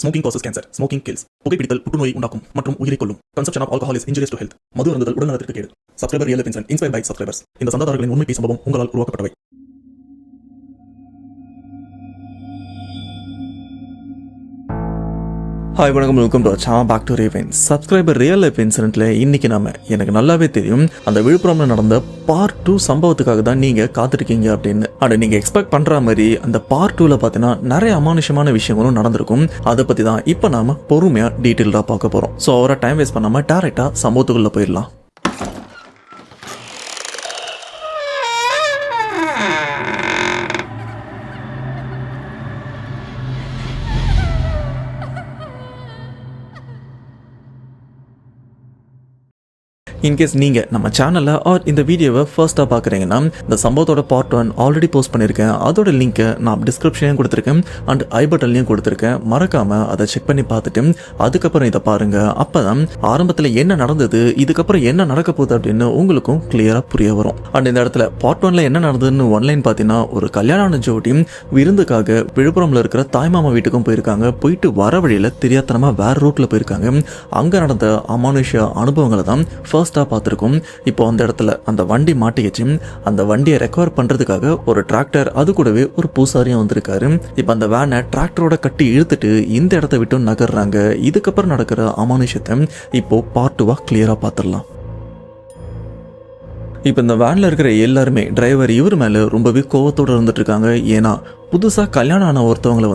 Smoking causes cancer. Smoking kills. புகைப்பிடித்தல் புற்றுநோயை உண்டாக்கும் மற்றும் உயிரை கொல்லும். Consumption of alcohol is injurious to health. மது அருந்துதல் உடல்நலத்திற்கு கேடு. Subscriber Real Life Incident inspired by subscribers. இந்த சந்தாதாரர்களின் உண்மை சம்பவம் உங்களால் உருவாக்கப்பட்டவை. ஹாய் வணக்கம், welcome to back to Raven. Subscriber real life இன்சிடென்ட்ல இன்னைக்கு எனக்கு நல்லாவே தெரியும் அந்த விழுப்புரம்ல நடந்த பார்ட் 2 சம்பவத்துக்காக தான் நீங்க காத்திருக்கீங்க அப்படின்னு. அண்ட் நீங்க எக்ஸ்பெக்ட் பண்ற மாதிரி அந்த பார்ட் 2ல பாத்தீங்கன்னா நிறைய அமானுஷமான விஷயங்களும் நடந்திருக்கும். அதை பத்தி தான் இப்ப நாம பொறுமையா டீட்டெயில்டா பார்க்க போறோம். ஸோ அவரை டைம் வேஸ்ட் பண்ணாம டைரக்டா சம்பவத்துக்குள்ள போயிடலாம். இன்கேஸ் நீங்கள் நம்ம சேனலில் ஆர் இந்த வீடியோவை ஃபர்ஸ்ட்டாக பார்க்குறீங்கன்னா இந்த சம்பவத்தோட பார்ட் 1 ஆல்ரெடி போஸ்ட் பண்ணியிருக்கேன். அதோட லிங்க்கை நான் டிஸ்கிரிப்ஷன்லையும் கொடுத்துருக்கேன் அண்ட் ஐ பட்டன்லையும் கொடுத்துருக்கேன். மறக்காமல் அதை செக் பண்ணி பார்த்துட்டு அதுக்கப்புறம் இதை பாருங்கள். அப்போ தான் ஆரம்பத்தில் என்ன நடந்தது, இதுக்கப்புறம் என்ன நடக்க போகுது அப்படின்னு உங்களுக்கும் கிளியராக புரிய வரும். அண்ட் இந்த இடத்துல பார்ட் 1ல என்ன நடந்ததுன்னு ஒன்லைன் பார்த்தீங்கன்னா, ஒரு கல்யாண ஜோடி விருந்துக்காக விழுப்புரம்ல இருக்கிற தாய்மாமா வீட்டுக்கும் போயிருக்காங்க. போயிட்டு வர வழியில் தெரியாதனமாக வேற ரூட்டில் போயிருக்காங்க. அங்கே நடந்த அமானுஷ அனுபவங்களை தான் பார்த்திருக்கும். இப்போ அந்த இடத்துல அந்த வண்டி மாட்டிக்கிச்சு. அந்த வண்டியை ரெக்கவர் பண்றதுக்காக ஒரு டிராக்டர், அது கூடவே ஒரு பூசாரியும் வந்திருக்காரு. இப்போ அந்த வேனை டிராக்டரோட கட்டி இழுத்துட்டு இந்த இடத்த விட்டு நகர்றாங்க. இதுக்கப்புறம் நடக்கிற அமானுஷத்தை இப்போ பார்ட் 2 கிளியரா பார்த்துடலாம். இப்போ இந்த வேனில் இருக்கிற எல்லாருமே டிரைவர் இவர் மேலே ரொம்பவே கோவத்தோடு இருந்துட்டு இருக்காங்க. ஏன்னா புதுசாக கல்யாணம் ஆன ஒருத்தவங்களை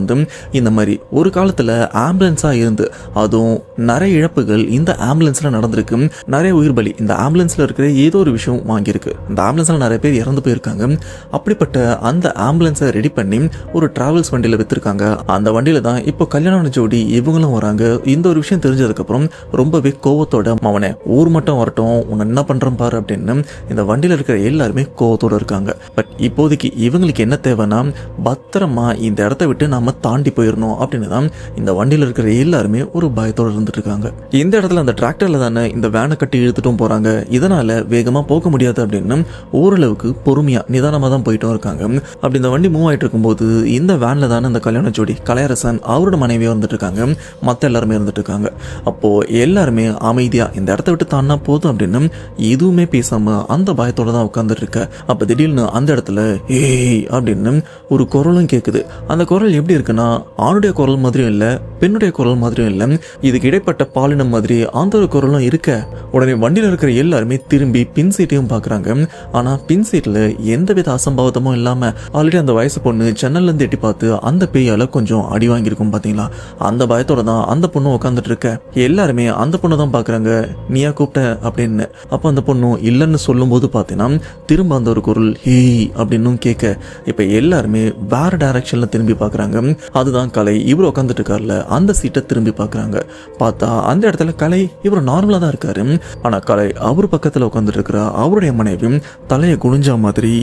இந்த மாதிரி ஒரு காலத்தில் ஆம்புலன்ஸாக இருந்து அதுவும் நிறைய இழப்புகள் இந்த ஆம்புலன்ஸில் நடந்திருக்கு. நிறைய உயிர் பலி இந்த ஆம்புலன்ஸில் இருக்கிற ஏதோ ஒரு விஷயம் வாங்கியிருக்கு. இந்த ஆம்புலன்ஸில் நிறைய பேர் இறந்து போயிருக்காங்க. அப்படிப்பட்ட அந்த ஆம்புலன்ஸை ரெடி பண்ணி ஒரு டிராவல்ஸ் வண்டியில் விற்றுருக்காங்க. அந்த வண்டியில் தான் இப்போ கல்யாண ஜோடி இவங்களும் வராங்க. இந்த ஒரு விஷயம் தெரிஞ்சதுக்கப்புறம் ரொம்பவே கோவத்தோட, அவனை ஊர் மட்டும் வரட்டும், உன்னை என்ன பண்ணுறேன் பாரு அப்படின்னு இந்த வண்டியில் இருக்கிற எல்லாருமே கோவத்தோடு இருக்காங்க. பட் இப்போதைக்கு இவங்களுக்கு என்ன தேவைன்னா, பத்திரமா இந்த இடத்த விட்டு நாம தாண்டி போயிடணும் அப்படின்னு தான் இந்த வண்டியில் இருக்கிற எல்லாருமே ஒரு பயத்தோடு இருந்துட்டு இருக்காங்க. இந்த இடத்துல அந்த டிராக்டர்ல தானே இந்த வேனை கட்டி இழுத்துட்டும் போறாங்க. இதனால வேகமா போக முடியாது அப்படின்னு ஓரளவுக்கு பொறுமையா நிதானமா தான் போயிட்டும் இருக்காங்க. அப்படி இந்த வண்டி மூவ் ஆயிட்டு இருக்கும்போது இந்த வேன்ல தானே இந்த கல்யாண ஜோடி கலையரசன் அவரோட மனைவியா இருந்துட்டு இருக்காங்க. மற்ற எல்லாருமே இருந்துட்டு இருக்காங்க. அப்போ எல்லாருமே அமைதியா இந்த இடத்த விட்டு தாண்டா போதும் அப்படின்னு எதுவுமே பேசாம அந்த பயத்தோட தான் உட்கார்ந்துட்டு இருக்க. அப்ப திடீர்னு அந்த இடத்துல ஏய் அப்படின்னு ஒரு குரலும் கேக்குது. அந்த குரல் எப்படி இருக்குன்னா, ஆணுடைய குரல் மாதிரியும் இல்ல, பெண்ணுடைய குரல் மாதிரியும் இல்ல, இதுக்கு இடைப்பட்ட பாலினம் மாதிரி அந்த ஒரு குரலும் இருக்க. உடனே வண்டியில இருக்கிற எல்லாருமே திரும்பி பின் சீட்டையும் பாக்குறாங்க. ஆனா பின் சீட்ல எந்தவித அசம்பாவிதமும் இல்லாம ஆல்ரெடி அந்த வயசு பொண்ணு ஜன்னல்ல இருந்து எட்டி பார்த்து அந்த பேயால கொஞ்சம் அடி வாங்கியிருக்கும் பாத்தீங்களா. அந்த பயத்தோட தான் அந்த பொண்ணு உட்காந்துட்டு இருக்க. எல்லாருமே அந்த பொண்ணை தான் பாக்குறாங்க. நீயா கூப்பிட்ட அப்படின்னு. அப்ப அந்த பொண்ணு இல்லைன்னு சொல்லும் போது பாத்தீங்கன்னா திரும்ப அந்த ஒரு குரல் ஹேய் அப்படின்னு கேட்க. இப்ப எல்லாருமே வேற டைரக்ஷன்ல திரும்பி பாக்குறாங்க. அதுதான் கலை. இவர் உட்காந்துட்டு இருக்காருல அந்த சீட்டை திரும்பி பாக்குறாங்க. பார்த்தா அந்த இடத்துல கலை இவர் நார்மலா தான் இருக்காரு. ஆனா கலை அவர் பக்கத்துல உட்காந்துட்டு இருக்கிற அவருடைய மனைவி தலையை குனிஞ்ச மாதிரி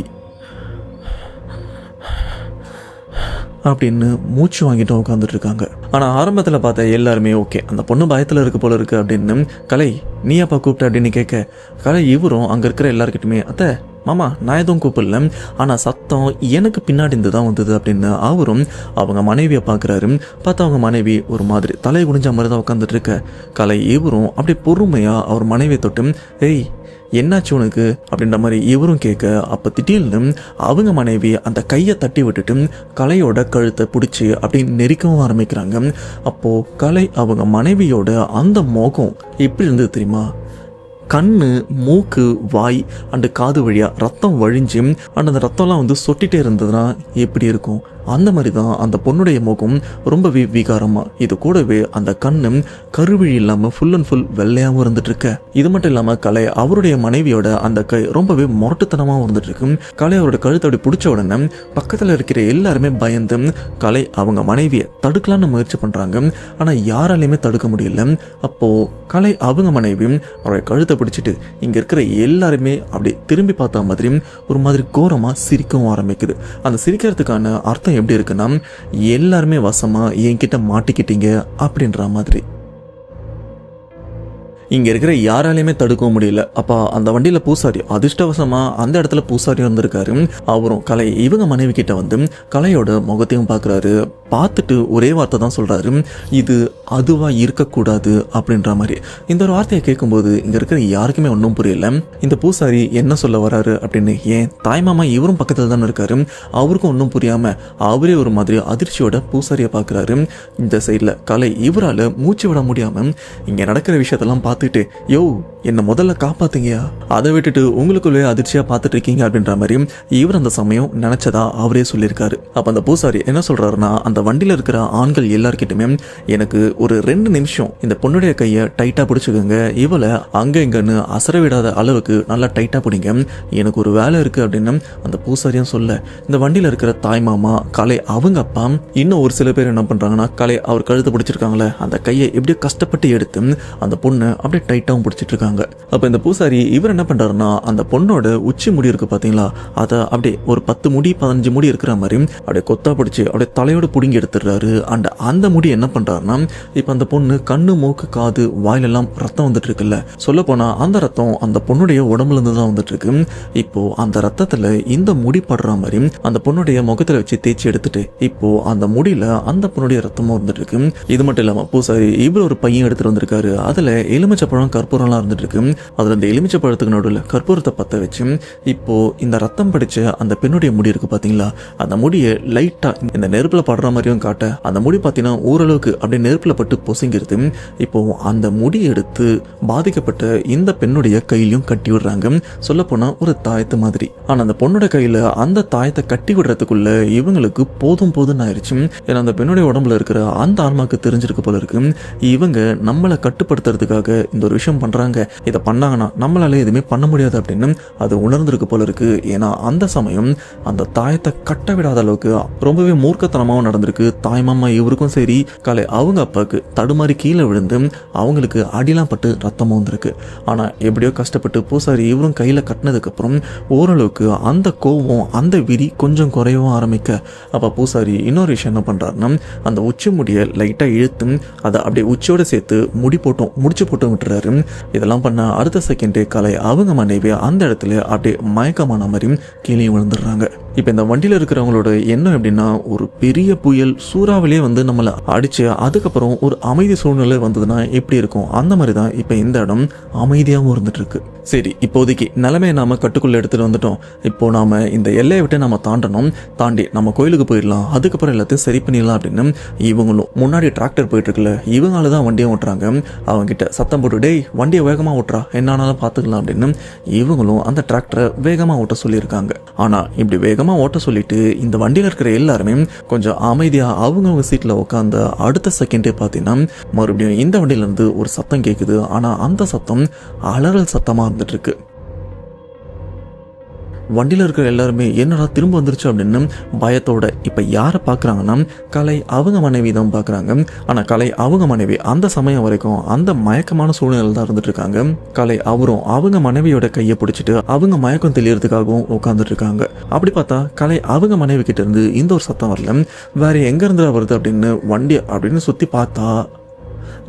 அப்படின்னு மூச்சு வாங்கிட்டு உட்காந்துட்டு இருக்காங்க. ஆனா ஆரம்பத்துல பார்த்த எல்லாருமே ஓகே, அந்த பொண்ணு பயத்துல இருக்கு போல இருக்கு அப்படின்னு கலை நீ அப்பா கூப்பிட்ட அப்படின்னு கேட்க, கலை இவரும் அங்க இருக்கிற எல்லாருக்கிட்டுமே அத்தை மாமா நான் எதுவும் கூப்பிடல, ஆனா சத்தம் எனக்கு பின்னாடி இருந்து தான் வந்தது அப்படின்னு அவரும் அவங்க மனைவியை பார்க்குறாரு. பார்த்தா அவங்க மனைவி ஒரு மாதிரி தலையை குனிஞ்ச மாதிரி தான் உட்காந்துட்டு இருக்க. கலை இவரும் அப்படி பொறுமையா அவர் மனைவியை தொட்டு ஏய் என்னாச்சு உனக்கு அப்படின்ற மாதிரி இவரும் கேட்க. அப்ப திடீர்னு அவங்க மனைவி அந்த கையை தட்டி விட்டுட்டு கலையோட கழுத்தை பிடிச்சி அப்படி நெரிக்கவும் ஆரம்பிக்கிறாங்க. அப்போ கலை அவங்க மனைவியோட அந்த முகம் எப்படி இருந்தது தெரியுமா? கண்ணு, மூக்கு, வாய் அண்டு காது வழியா ரத்தம் வழிஞ்சு அண்ட் அந்த ரத்தம்லாம் சொட்டிகிட்டே இருந்ததுன்னா எப்படி இருக்கும், அந்த மாதிரி தான் அந்த பொண்ணுடைய முகம் ரொம்பவே விகாரமா. இது கூடவே அந்த கண்ணு கருவிழி இல்லாமல் ஃபுல் அண்ட் ஃபுல் வெள்ளையாகவும் இருந்துட்டு இருக்க. இது மட்டும் இல்லாமல் கலை அவருடைய மனைவியோட அந்த கை ரொம்பவே முரட்டுத்தனமாகவும் இருந்துட்டு இருக்கு. கலை அவரோட கழுத்தை அப்படி பிடிச்ச உடனே பக்கத்தில் இருக்கிற எல்லாருமே பயந்து கலை அவங்க மனைவியை தடுக்கலான்னு முயற்சி பண்ணுறாங்க. ஆனால் யாராலையுமே தடுக்க முடியல. அப்போ கலை அவங்க மனைவி அவருடைய கழுத்தை பிடிச்சிட்டு இங்கே இருக்கிற எல்லாருமே அப்படி திரும்பி பார்த்த மாதிரி ஒரு மாதிரி கோரமாக சிரிக்கவும் ஆரம்பிக்குது. அந்த சிரிக்கிறதுக்கான அர்த்தம் எப்படி இருக்குன்னா, எல்லாருமே வசமா என்கிட்ட மாட்டிக்கிட்டீங்க அப்படின்ற மாதிரி. இங்க இருக்கிற யாராலையுமே தடுக்கவும் முடியல. அப்ப அந்த வண்டியில பூசாரி அதிர்ஷ்டவசமா அந்த இடத்துல பூசாரி வந்திருக்காரு. அவரும் கலை இவங்க மனைவி கிட்ட வந்து கலையோட முகத்தையும் பார்க்குறாரு. பார்த்துட்டு ஒரே வார்த்தை தான் சொல்றாரு, இது அதுவா இருக்கக்கூடாது அப்படின்ற மாதிரி. இந்த ஒரு வார்த்தையை கேட்கும்போது இங்க இருக்கிற யாருக்குமே ஒன்றும் புரியல. இந்த பூசாரி என்ன சொல்ல வராரு அப்படின்னு. ஏன் தாய்மாமா இவரும் பக்கத்தில் தானே இருக்காரு, அவருக்கும் ஒன்றும் புரியாம அவரே ஒரு மாதிரி அதிர்ச்சியோட பூசாரியை பார்க்குறாரு. இந்த சைடில் கலை இவரால் மூச்சு விட முடியாம இங்க நடக்கிற விஷயத்தெல்லாம் பார்த்துட்டு, யோ என்னை முதல்ல காப்பாத்துங்கயா, அதை விட்டுட்டு உங்களுக்குள்ளே அதிர்ச்சியா பார்த்துட்டு இருக்கீங்க அப்படின்ற மாதிரி இவர் அந்த சமயம் நினைச்சதா அவரே சொல்லியிருக்காரு. அப்ப அந்த பூசாரி என்ன சொல்றாருன்னா, அந்த வண்டியில இருக்கிற ஆண்கள் எல்லார்கிட்டுமே எனக்கு ஒரு 2 நிமிஷம் இந்த பொண்ணுடைய கையை டைட்டா பிடிச்சுக்கோங்க, இவளை அங்க இங்கன்னு அசர விடாத அளவுக்கு நல்லா டைட்டா பிடிங்க, எனக்கு ஒரு வேலை இருக்கு அப்படின்னு அந்த பூசாரியும் சொல்ல, இந்த வண்டியில இருக்கிற தாய் மாமா கலை அவங்க அப்பா இன்னும் ஒரு சில பேர் என்ன பண்றாங்கன்னா, கலை அவர் கழுத்து பிடிச்சிருக்காங்களே அந்த கையை எப்படியோ கஷ்டப்பட்டு எடுத்து அந்த பொண்ணை அப்படியே டைட்டாவும் பிடிச்சிட்டு இருக்காங்க. அப்ப இந்த பூசாரி இவர் என்ன பண்றாருன்னா, அந்த பொண்ணோட உச்சி முடி இருக்கு பாத்தீங்களா, அதை அப்படியே ஒரு 10 முடி 15 முடி இருக்கிற மாதிரி அப்படியே கொத்தா பிடிச்சி அப்படியே தலையோட புடுங்கி எடுத்துடுறாரு. அண்ட் அந்த முடி என்ன பண்றாருன்னா, இப்ப அந்த பொண்ணு கண்ணு மூக்கு காது வாயிலெல்லாம் ரத்தம் வந்துட்டு இருக்குல்ல, சொல்ல போனா அந்த ரத்தம் அந்த பொண்ணுடைய உடம்புல இருந்து தான் வந்துட்டு இருக்கு. இப்போ அந்த ரத்தத்துல இந்த முடி படுற மாதிரி அந்த பொண்ணுடைய முகத்துல வச்சு தேய்ச்சி எடுத்துட்டு இப்போ அந்த முடியில அந்த பொண்ணுடைய ரத்தமும் வந்துட்டு இருக்கு. இது மட்டும் இல்லாம பூசாரி இவ்வளவு ஒரு பையன் எடுத்துட்டு வந்திருக்காரு. அதுல எலுமிச்சப்பழம் கற்பூரம்லாம் இருந்துட்டு இருக்கு. அதுல இந்த எலுமிச்சப்பழத்துக்கு நடுவில் கற்பூரத்தை பத்த வச்சு இப்போ இந்த ரத்தம் படிச்ச அந்த பெண்ணுடைய முடி இருக்கு பாத்தீங்களா, அந்த முடியை லைட்டா இந்த நெருப்புல படுற மாதிரியும் காட்ட அந்த முடி பாத்தீங்கன்னா ஓரளவுக்கு அப்படியே நெருப்புல பட்டு பொசுங்கிறது. இப்போ அந்த முடி எடுத்து பாதிக்கப்பட்ட இந்த பெண்ணுடைய கையிலையும் கட்டி விடுறாங்க. சொல்ல போனா ஒரு தாயத்து மாதிரி. ஆனா அந்த பொண்ணோட கையில அந்த தாயத்தை கட்டி விடுறதுக்குள்ள இவங்களுக்கு போதும் போதும்னு ஆயிடுச்சு. ஏன்னா அந்த பெண்ணுடைய உடம்புல இருக்கிற அந்த ஆன்மாக்கு தெரிஞ்சிருக்கு போல இருக்கு, இவங்க நம்மளை கட்டுப்படுத்துறதுக்காக இந்த ஒரு விஷயம் பண்றாங்க, இதை பண்ணாங்கன்னா நம்மளால எதுவுமே பண்ண முடியாது அப்படின்னு அது உணர்ந்திருக்கு போல இருக்கு. ஏன்னா அந்த சமயம் அந்த தாயத்தை கட்ட விடாத அளவுக்கு ரொம்பவே மூர்க்கத்தனமாவும் நடந்திருக்கு. தாய்மாமா இவருக்கும் சரி கலை அவங்க அப்பாவுக்கு தடுமாறி கீழே விழுந்து அவங்களுக்கு அடிலாம் பட்டு ரத்தமும் வந்திருக்கு. ஆனா எப்படியோ கஷ்டப்பட்டு பூசாரி இவரும் கையில கட்டினதுக்கு அப்புறம் ஓரளவுக்கு அந்த கோவம் அந்த விரி கொஞ்சம் குறையவும் ஆரம்பிக்க, அப்ப பூசாரி இன்னொரு விஷயம் என்ன பண்றாருன்னா, அந்த உச்சி முடியை லைட்டா இழுத்து அதை அப்படியே உச்சியோட சேர்த்து முடிச்சு போட்டும் விட்டுறாரு. இதெல்லாம் பண்ண அடுத்த செகண்டே கலை அவங்க மனைவி அந்த இடத்துல அப்படியே மயக்கமான மாதிரி கீழே விழுந்துடுறாங்க. இப்ப இந்த வண்டியில இருக்கிறவங்களோட எண்ணம் எப்படின்னா, ஒரு பெரிய புயல் சூறாவளியே வந்து நம்மளை அடிச்சு அதுக்கப்புறம் ஒரு அமைதி சூழ்நிலை வந்ததுன்னா எப்படி இருக்கும், அந்த மாதிரி தான் இப்ப இந்த இடம் அமைதியாகவும் இருந்துட்டு இருக்கு. சரி, இப்போதைக்கு நிலைமையை நாம கட்டுக்குள்ள எடுத்துட்டு வந்துட்டோம். இப்போ நாம இந்த எல்லையை விட்டு நம்ம தாண்டி நம்ம கோயிலுக்கு போயிடலாம், அதுக்கப்புறம் எல்லாத்தையும் சரி பண்ணிடலாம் அப்படின்னு இவங்களும் முன்னாடி டிராக்டர் போயிட்டு இருக்குல்ல, இவங்களால தான் வண்டியை ஓட்டுறாங்க. அவங்க கிட்ட சத்தம் போட்டு, டேய் வண்டியை வேகமா ஓட்டுறா, என்னானாலும் பாத்துக்கலாம் அப்படின்னு இவங்களும் அந்த டிராக்டரை வேகமா ஓட்ட சொல்லியிருக்காங்க. ஆனா இப்படி வேகமா ஓட்ட சொல்லிட்டு இந்த வண்டியில இருக்கிற எல்லாருமே கொஞ்சம் அமைதியா அவங்க சீட்ல உட்காந்த அடுத்த செகண்டே பாத்தீங்கன்னா மறுபடியும் இந்த வண்டியில இருந்து ஒரு சத்தம் கேக்குது. ஆனா அந்த சத்தம் அலறல் சத்தமா இருந்துட்டு இருக்கு. வண்டியில் இருக்கிற எல்லாருமே என்னடா திரும்ப வந்துருச்சு அப்படின்னு பயத்தோட இப்போ யாரை பார்க்குறாங்கன்னா, கலை அவங்க மனைவி தான் பார்க்குறாங்க. ஆனால் கலை அவங்க மனைவி அந்த சமயம் வரைக்கும் அந்த மயக்கமான சூழ்நிலை தான் இருந்துட்டு இருக்காங்க. கலை அவரும் அவங்க மனைவியோட கையை பிடிச்சிட்டு அவங்க மயக்கம் தெளியறதுக்காகவும் உட்காந்துட்டு இருக்காங்க. அப்படி பார்த்தா கலை அவங்க மனைவி கிட்ட இருந்து இந்த ஒரு சத்தம் வரல, வேற எங்க இருந்து வருது அப்படின்னு வண்டி அப்படின்னு சுற்றி பார்த்தா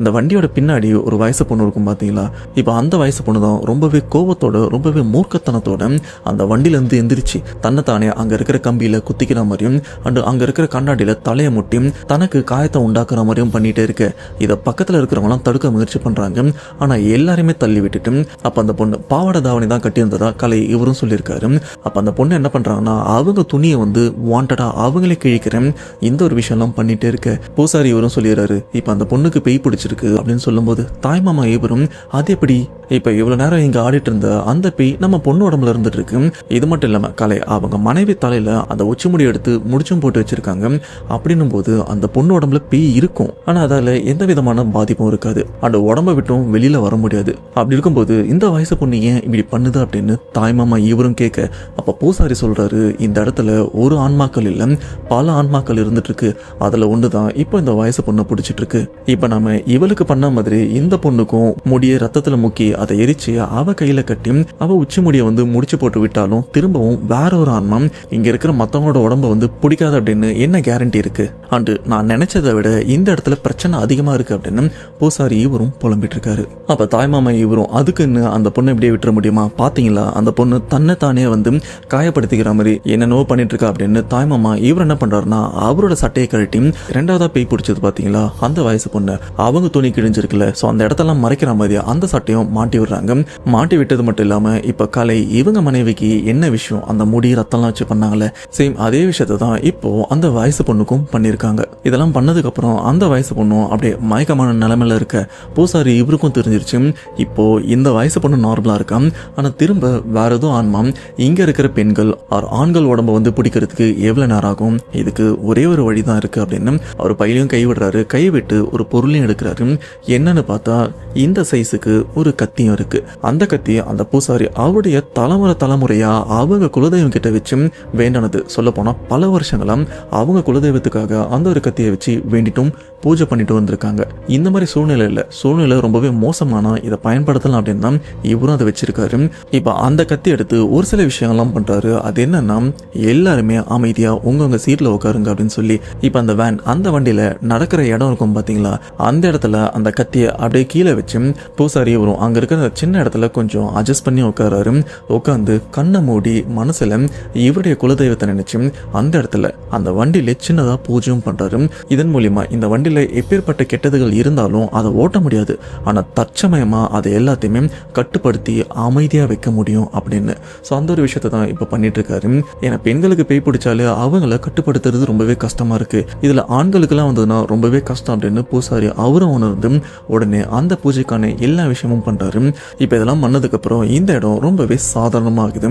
இந்த வண்டியோட பின்னாடி ஒரு வயசு பொண்ணு இருக்கும் பார்த்தீங்களா. இப்போ அந்த வயசு பொண்ணு தான் ரொம்பவே கோபத்தோட ரொம்பவே மூர்க்கத்தனத்தோட அந்த வண்டியிலேருந்து எந்திரிச்சு தன்னைத்தானே அங்கே இருக்கிற கம்பியில் குத்திக்கிற மாதிரியும் அண்டு அங்கே இருக்கிற கண்ணாடியில் தலையை முட்டி தனக்கு காயத்தை உண்டாக்குற மாதிரியும் பண்ணிகிட்டே இருக்கு. இதை பக்கத்தில் இருக்கிறவங்களாம் தடுக்க முயற்சி பண்ணுறாங்க. ஆனால் எல்லாருமே தள்ளி விட்டுட்டு அப்போ அந்த பொண்ணு பாவாடை தாவணி தான் கட்டியிருந்ததா கலை இவரும் சொல்லியிருக்காரு. அப்போ அந்த பொண்ணு என்ன பண்ணுறாங்கன்னா, அவங்க துணியை வந்து வாண்டடா அவங்களே கிழிக்கிறேன் இந்த ஒரு விஷயம்லாம் பண்ணிகிட்டே இருக்க. பூசாரி இவரும் சொல்லிடுறாரு, இப்போ அந்த பொண்ணுக்கு பேய் பிடிச்சிருக்கு அப்படின்னு சொல்லும்போது தாய்மாமா இவரும், அது எப்படி இப்ப இவ்வளவு நேரம் இங்க ஆடிட்டு இருந்த அந்த பேய் நம்ம பொண்ணு உடம்புல இருந்துட்டு இருக்கு. இது மட்டும் இல்லாம கலை அவங்க மனைவி தலையில அந்த உச்சி முடி எடுத்து முடிச்சும் போட்டு வச்சிருக்காங்க. அப்படின்னும் போது அந்த பொண்ணு உடம்புல பேய் இருக்கும், ஆனா அதால எந்த விதமான பாதிப்பும் இருக்காது, அந்த உடம்பை விட்டும் வெளியில வர முடியாது. அப்படி இருக்கும்போது இந்த வயசு பொண்ணு ஏன் இப்படி பண்ணுது அப்படின்னு தாய்மாமா இவரும் கேட்க, அப்ப பூசாரி சொல்றாரு, இந்த இடத்துல ஒரு ஆன்மாக்கள் இல்ல பல ஆன்மாக்கள் இருந்துட்டு இருக்கு, அதுல ஒண்ணுதான் இப்போ இந்த வயசு பொண்ணை பிடிச்சிட்டு இருக்கு. இப்ப நாம இவளுக்கு பண்ண மாதிரி இந்த பொண்ணுக்கும் முடிய ரத்தத்துல முக்கி அதை எரிச்சு அவ கையில கட்டி அவ உச்சி முடியை முடிச்சு போட்டு விட்டாலும் திரும்பவும் வேற ஒரு ஆன்மா இங்க இருக்கிற மத்தவங்களோட உடம்ப பிடிக்காது அப்படின்னு என்ன கேரண்டி இருக்கு? அண்டு நான் நினைச்சதை விட இந்த இடத்துல பிரச்சனை அதிகமா இருக்கு அப்படின்னு பூசாரி இவரும் புலம்பிட்டு இருக்காரு. அப்ப தாய்மாமா இவரும் அதுக்குன்னு அந்த பொண்ணை இப்படியே விட்டுற முடியுமா? பாத்தீங்களா அந்த பொண்ணு தன்னை தானே காயப்படுத்திக்கிற மாதிரி என்னென்னவோ பண்ணிட்டு இருக்கா அப்படின்னு தாய்மாமா இவர் என்ன பண்றாருன்னா அவரோட சட்டையை கழட்டி ரெண்டாவதா பேய் பிடிச்சது பாத்தீங்களா அந்த வயசு பொண்ணு அவங்க துணி கிழிஞ்சிருக்குல்ல, சோ அந்த இடத்தெல்லாம் மறைக்கிற மாதிரி அந்த சட்டையும் மாட்டி விடுறாங்க. மாட்டி விட்டது மட்டும் இல்லாம இப்ப கலை இவங்க மனைவிக்கு என்ன விஷயம் அந்த முடி ரத்தம்லாம் வச்சு பண்ணாங்கல்ல, சேம் அதே விஷயத்தை தான் இப்போ அந்த வயசு பொண்ணுக்கும் பண்ணிருக்காங்க. இதெல்லாம் பண்ணதுக்கு அப்புறம் அந்த வயசு பொண்ணும் அப்படியே மயக்கமான நிலைமையில இருக்க பூசாரி இவருக்கும் தெரிஞ்சிருச்சு. இப்போ இந்த வயசு பொண்ணு நார்மலா இருக்கா, ஆனா திரும்ப வேற எதுவும் ஆன்மா இங்க இருக்கிற பெண்கள் ஆண்கள் உடம்ப பிடிக்கிறதுக்கு எவ்வளவு நேரம் ஆகும், இதுக்கு ஒரே ஒரு வழிதான் இருக்கு அப்படின்னு அவர் பையிலையும் கை விடுறாரு. கை விட்டு ஒரு பொருளையும் எடுக்கிறாரு. என்னன்னு பார்த்தா இந்த சைஸுக்கு ஒரு கத்தியும் இருக்கு. அந்த கத்தி அந்த பூசாரி அவருடைய தலைமுறையா அவங்க குலதெய்வம் கிட்ட வச்சு வேண்டானது, சொல்ல போனா பல வருஷங்களாம் அவங்க குலதெய்வத்துக்காக அந்த ஒரு கத்தியை வச்சு வேண்டிட்டும் பூஜை பண்ணிட்டு வந்திருக்காங்க. இந்த மாதிரி சூழ்நிலை ரொம்பவே மோசமானா இதை பயன்படுத்தலாம் அப்படின்னு தான் இவரும் அதை வச்சிருக்காரு. இப்ப அந்த கத்தி எடுத்து ஒரு சில விஷயங்கள்லாம் பண்றாரு. அது என்னன்னா எல்லாருமே அமைதியா உங்க சீட்ல உட்காருங்க அப்படின்னு சொல்லி இப்ப அந்த வேன் அந்த வண்டியில நடக்கிற இடம் இருக்கும் பாத்தீங்களா, அந்த இடத்துல அந்த கத்தியை அப்படியே கீழே வச்சு பூசாரி வரும் அங்க இருக்கிற சின்ன இடத்துல கொஞ்சம் அட்ஜஸ்ட் பண்ணி உட்காராரு. உட்காந்து கண்ணை மூடி மனசுல இவருடைய குலதெய்வத்தை நினைச்சு அந்த இடத்துல அந்த வண்டியில சின்னதா பூஜையும் பண்றாரு. இதன் மூலியமா இந்த வண்டியில எப்பேற்பட்ட கெட்டதுகள் இருந்தாலும் அதை ஓட்ட முடியாது, ஆனா தற்சமயமா அதை எல்லாத்தையுமே கட்டுப்படுத்தி அமைதியா வைக்க முடியும் அப்படின்னு. ஸோ அந்த ஒரு விஷயத்தை தான் இப்போ பண்ணிட்டு இருக்காரு. ஏன்னா பெண்களுக்கு பேய் பிடிச்சாலே அவங்கள கட்டுப்படுத்துறது ரொம்பவே கஷ்டமா இருக்கு, இதுல ஆண்களுக்கெல்லாம் வந்ததுன்னா ரொம்பவே கஷ்டம் அப்படின்னு பூசாரி அவரும் உணர்ந்து உடனே அந்த பூஜைக்கான எல்லா விஷயமும் பண்றாரு. இப்போ இதெல்லாம் பண்ணதுக்கு அப்புறம் இந்த இடம் ரொம்பவே சாதாரணமாகுது.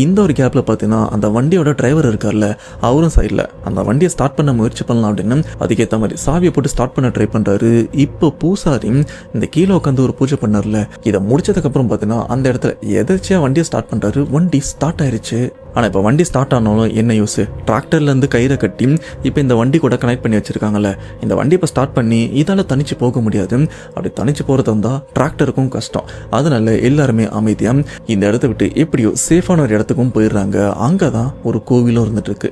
இந்த ஒரு கேப்ல பார்த்தீங்கன்னா அந்த வண்டியோட டிரைவர் இருக்கார்ல, அவரும் சைட்ல அந்த வண்டியை ஸ்டார்ட் பண்ண முயற்சி பண்ணலாம் அப்படின்னு அதுக்கேற்ற மாதிரி சாவியை போட்டு ஸ்டார்ட் பண்ண ட்ரை பண்றாரு. இப்போ பூசாரி இந்த கீழே உட்காந்து ஒரு பூஜை பண்ணார்ல, இதை முடிச்சதுக்கு அப்புறம் பார்த்தீங்கன்னா அந்த இடத்துல எதாச்சியா வண்டியை ஸ்டார்ட் பண்றாரு. வண்டி ஸ்டார்ட் ஆயிருச்சு. ஆனால் இப்போ வண்டி ஸ்டார்ட் ஆனாலும் என்ன யூஸ், டிராக்டர்லேருந்து கயிறை கட்டி இப்போ இந்த வண்டி கூட கனெக்ட் பண்ணி வச்சிருக்காங்கல்ல, இந்த வண்டி இப்போ ஸ்டார்ட் பண்ணி இதால் தனிச்சு போக முடியாது. அப்படி தனிச்சு போகிறது இருந்தால் டிராக்டருக்கும் கஷ்டம். அதனால எல்லாருமே அமைதியாக இந்த இடத்த விட்டு எப்படியோ சேஃபான ஒரு இடத்துக்கும் போயிடுறாங்க. அங்கே தான் ஒரு கோவிலும் இருந்துட்டு இருக்கு.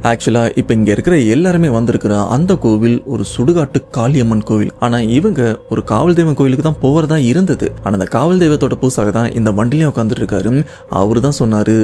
ஆக்சுவலாக இப்போ இங்கே இருக்கிற எல்லாருமே வந்திருக்கிற அந்த கோவில் ஒரு சுடுகாட்டு காளியம்மன் கோவில். ஆனால் இவங்க ஒரு காவல் தெய்வம் கோவிலுக்கு தான் போகிறதா இருந்தது. ஆனால் அந்த காவல் தெய்வத்தோட பூசாக தான் இந்த வண்டிலையும் உட்காந்துட்டு இருக்காரு. அவரு தான் சொன்னாரு,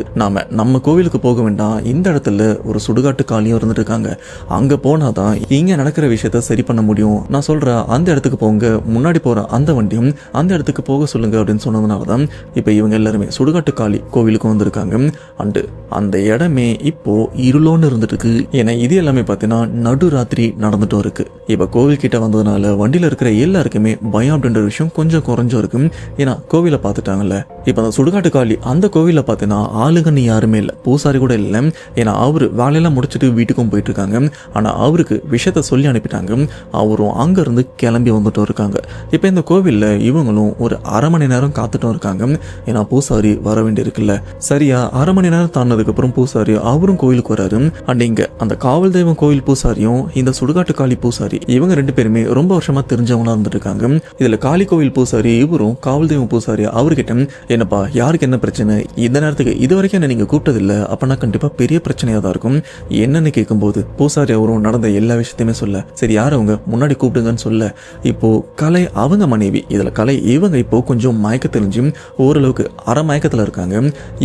நம்ம கோவிலுக்கு போக வேண்டாம், இந்த இடத்துல ஒரு சுடுகாட்டு காளியும் இருந்துட்டு இருக்காங்க, அங்கே போனாதான் இங்கே நடக்கிற விஷயத்த சரி பண்ண முடியும். நான் சொல்கிறேன் அந்த இடத்துக்கு போங்க, முன்னாடி போகிற அந்த வண்டியும் அந்த இடத்துக்கு போக சொல்லுங்க அப்படின்னு சொன்னதுனால தான் இப்போ இவங்க எல்லாருமே சுடுகாட்டு காளி கோவிலுக்கு வந்திருக்காங்க. அண்டு அந்த இடமே இப்போ இருளோன்னு இருந்துட்டு இருக்கு. ஏன்னா இது எல்லாமே பார்த்தீங்கன்னா நடுராத்திரி நடந்துட்டும் இருக்கு. இப்போ கோவில் கிட்ட வந்ததுனால வண்டியில் இருக்கிற எல்லாருக்குமே பயம் அப்படின்ற விஷயம் கொஞ்சம் குறைஞ்சும் இருக்கு. ஏன்னா கோவிலை பார்த்துட்டாங்கல்ல. இப்போ அந்த சுடுகாட்டு காளி அந்த கோவிலில் பார்த்தீங்கன்னா ஆளுங்கன்னு யாருமே இல்லை, பூசாரி கூட இல்லை. ஏன்னா அவரு வேலையெல்லாம் முடிச்சுட்டு வீட்டுக்கும் போயிட்டு இருக்காங்க. ஆனால் அவருக்கு விஷயத்த சொல்லி அனுப்பிட்டாங்க. அவரும் அங்கேருந்து கிளம்பி வந்துட்டும் இருக்காங்க. இப்போ இந்த கோவிலில் இவங்களும் ஒரு அரை மணி நேரம் காத்துட்டும் இருக்காங்க. ஏன்னா பூசாரி வர வேண்டியிருக்குல்ல. சரியா அரை மணி நேரம் தாண்டதுக்கு அப்புறம் பூசாரி அவரும் கோவிலுக்கு வராரு. அண்ட் இங்க அந்த காவல் தெய்வம் கோவில் பூசாரியும் இந்த சுடுகாட்டு காளி பூசாரி இவங்க ரெண்டு பேருமே ரொம்ப வருஷமா தெரிஞ்சவங்களா இருந்துட்டு இருக்காங்க. இதுல காளி கோவில் பூசாரி இவரும் காவல் தெய்வம் பூசாரி அவர்கிட்ட, என்னப்பா யாருக்கு என்ன பிரச்சனை, இந்த நேரத்துக்கு இது வரைக்கும் என்ன நீங்க கூப்பிட்டதில்லை, அப்பனா கண்டிப்பா பெரிய பிரச்சனையா தான் இருக்கும் என்னன்னு கேட்கும்போது பூசாரி அவரும் நடந்த எல்லா விஷயத்தையுமே சொல்ல, சரி யார் அவங்க முன்னாடி கூப்பிடுங்கன்னு சொல்ல, இப்போ கலை அவங்க மனைவி, இதுல கலை இவங்க இப்போ கொஞ்சம் மயக்க தெரிஞ்சு ஓரளவுக்கு அரை மயக்கத்துல இருக்காங்க.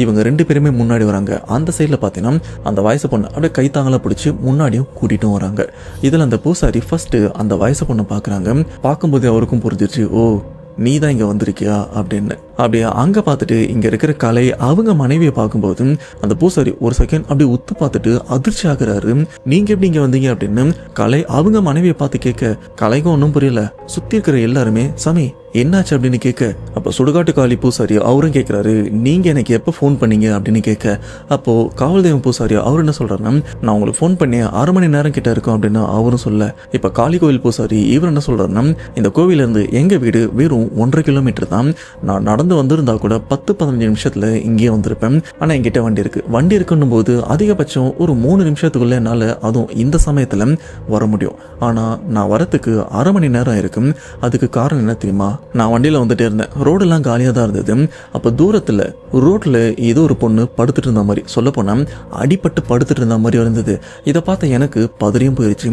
இவங்க ரெண்டு பேருமே முன்னாடி வராங்க. அந்த சைட்ல பாத்தீங்கன்னா அந்த வயசு பொண்ணு அப்படியே கைத்தாங்களா பிடிச்சி முன்னாடியும் கூட்டிட்டும் வராங்க. இதுல அந்த பூசாரி ஃபர்ஸ்ட் அந்த வயசு பொண்ணை பாக்குறாங்க. பார்க்கும்போது அவருக்கும் புரிஞ்சிருச்சு, ஓ நீ தான் இங்க வந்திருக்கியா அப்படின்னு. அப்படியே அங்க பார்த்துட்டு இங்க இருக்கிற கலை அவங்க மனைவியை பார்க்கும்போது அந்த பூசாரி ஒரு செகண்ட் அப்படியே உத்து பார்த்துட்டு அதிர்ச்சி ஆகுறாரு. நீங்க எப்படி இங்க வந்தீங்க அப்படின்னு கலை அவங்க மனைவியை பார்த்து கேட்க, கலைக்கும் ஒன்றும் புரியல. சுத்தி இருக்கிற எல்லாருமே சாமி என்னாச்சு அப்படின்னு கேட்க, அப்போ சுடுகாட்டு காளி பூசாரி அவரும் கேட்குறாரு, நீங்க எனக்கு எப்போ ஃபோன் பண்ணீங்க அப்படின்னு கேட்க, அப்போ காவல் தெய்வம் பூசாரி அவர் என்ன சொல்றாருன்னா, நான் உங்களுக்கு ஃபோன் பண்ணி அரை மணி நேரம் கிட்ட இருக்கும் அப்படின்னு அவரும் சொல்ல, இப்போ காளி கோவில் பூசாரி இவர் என்ன சொல்றாருன்னா, இந்த கோவிலிருந்து எங்க வீடு வெறும் 1.5 கிலோமீட்டர் தான், நான் நடந்து நடந்து வந்திருந்தா கூட 10-15 நிமிஷத்துல இங்கேயே வந்திருப்பேன். ஆனா என்கிட்ட வண்டி இருக்குன்னும் போது அதிகபட்சம் ஒரு 3 நிமிஷத்துக்குள்ள என்னால அதுவும் இந்த சமயத்துல வர முடியும். ஆனா நான் வரத்துக்கு அரை மணி நேரம் இருக்கும். அதுக்கு காரணம் என்ன தெரியுமா? நான் வண்டியில வந்துட்டே இருந்தேன். ரோடெல்லாம் காலியா தான் இருந்தது. அப்ப தூரத்துல ரோட்ல ஏதோ ஒரு பொண்ணு படுத்துட்டு இருந்த மாதிரி, சொல்ல போனா அடிபட்டு படுத்துட்டு இருந்த மாதிரி இருந்தது. இதை பார்த்த எனக்கு பதறியும் போயிருச்சு.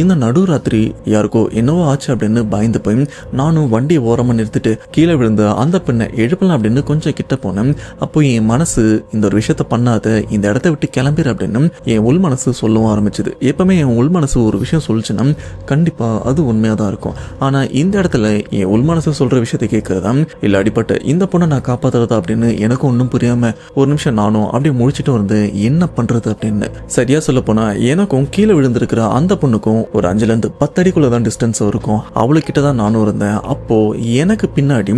இந்த நடுராத்திரி யாருக்கோ என்னவோ ஆச்சு அப்படின்னு பயந்து போய் நானும் வண்டியை ஓரமா நிறுத்திட்டு கீழே விழுந்த அந்த பெண்ணை எழுப்பலாம் அப்படின்னு கொஞ்சம் கிட்ட போனேன். அப்போ என் மனசு இந்த ஒரு விஷயத்த பண்ணாத, இந்த இடத்த விட்டு கிளம்பிடு அப்படின்னு என் உள் மனசு சொல்லவும் ஆரம்பிச்சது. எப்பவுமே என் உள் மனசு ஒரு விஷயம் சொல்லிச்சுன்னா கண்டிப்பா அது உண்மையா தான் இருக்கும். ஆனா இந்த இடத்துல என் உள் மனசு சொல்ற விஷயத்தை கேட்கறதா இல்ல அடிப்பட்ட இந்த பொண்ணை நான் காப்பாத்துறதா அப்படின்னு எனக்கு ஒன்றும் புரியாம ஒரு நிமிஷம் நானும் அப்படியே முழிச்சிட்டு வந்து என்ன பண்றது அப்படின்னு. சரியா சொல்ல போனா எனக்கும் கீழே விழுந்திருக்கிற அந்த பொண்ணுக்கும் ஒரு 5-10 அடிக்குள்ளதான் டிஸ்டன்ஸ் இருக்கும். அவளுக்கிட்ட தான் நானும் இருந்தேன். அப்போ எனக்கு பின்னாடி